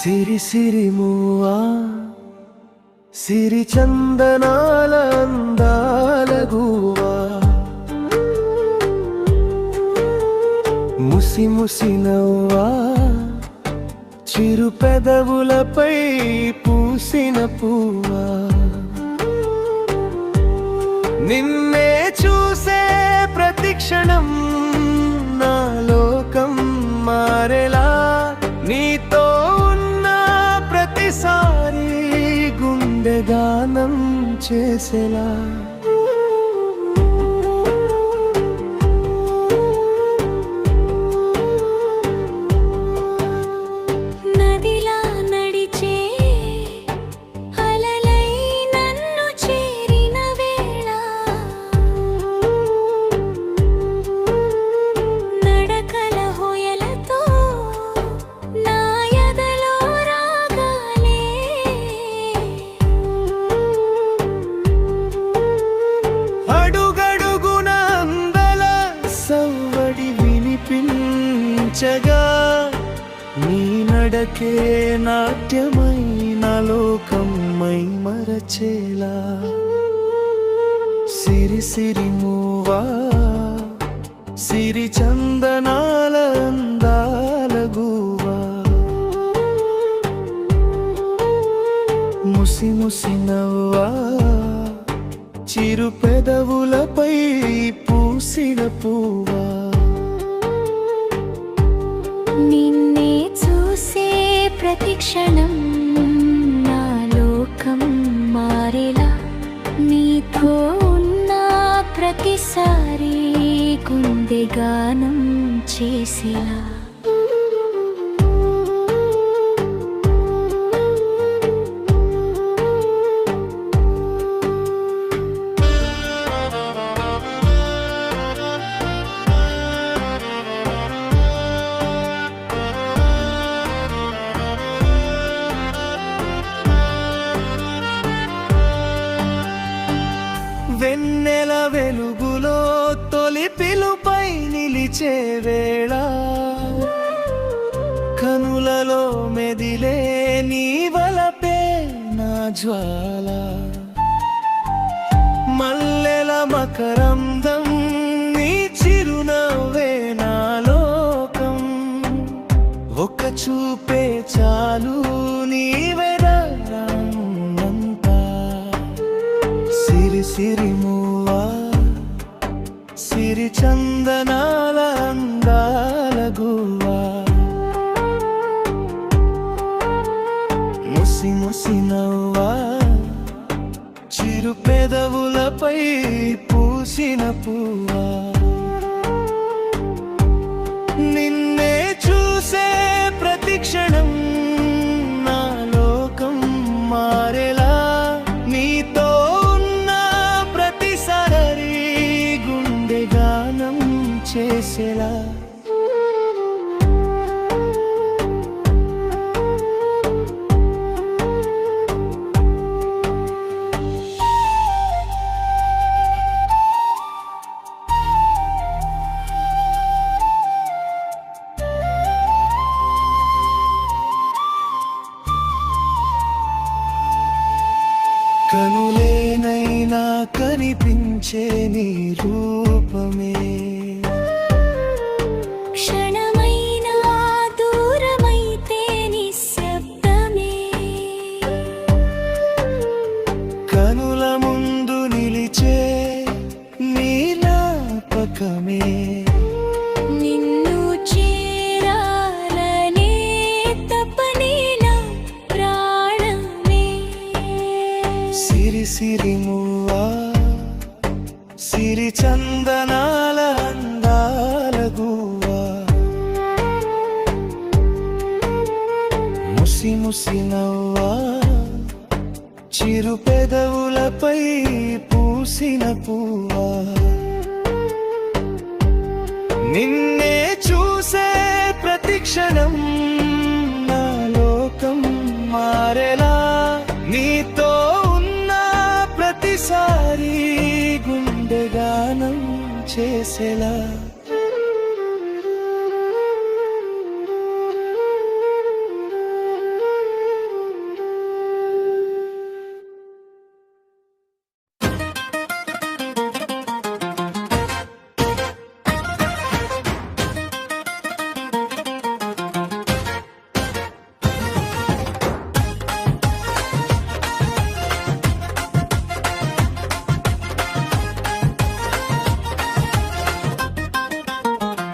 సిరి సిరి మూవా సిరి చందనాల అందాల గువ్వా ముసి ముసి నవ్వా చిరు పెదవులపై పూసిన పువ్వా నిన్నే చూసే ప్రతి క్షణం నా లోకం మారేలా నీతో ఉన్న ప్రతిసారి గుండె గానం చేసేలా నీ నడకే నాట్యమైన లోకమై మరచేలా సిరి సిరి మూవా సిరి చందనాల అందాల గువ్వా ముసి ముసి నవ్వా చిరు పెదవులపై పూసిన పువ్వా నిన్నే చూసే ప్రతి క్షణం నా లోకం మారేలా నీతో ఉన్న ప్రతిసారి గుండె గానం చేసేలా వెన్నెల వెలుగులో తొలి పిలుపై నిలిచే వేళ కనులలో మెదిలే నీ వలపే నా జ్వాల మల్లెల మకరందం నీ చిరునవ్వే నా లోకం ఒక చూపే చాలు నీవెరంతా సిరి సిరి మూవా సిరి చందనాల అందాల గువ్వా ముసి ముసి నవ్వా చిరు పెదవులపై పూసిన పువ్వా నిన్నే చూసే ప్రతి క్షణం నా లోకం మారేలా నీతో గానం చేసేలా కనులేనైనా కనిపించే నీ రూపమే క్షణమైనా దూరమైతే నిశ్శబ్దమే కనుల ముందు నిలిచే నీ జ్ఞాపకమే నిన్ను చేరాలనే తపనేలా ప్రాణమే సిరి సిరి మూవా సిరి చందనాల అందాల గువ్వా ముసి ముసి నవ్వా చిరు పెదవులపై పూసిన పువ్వా నిన్నే చూసే ప్రతి క్షణం నా లోకం మారేలా నీతో ఉన్న ప్రతిసారి గుండె గానం చేసేలా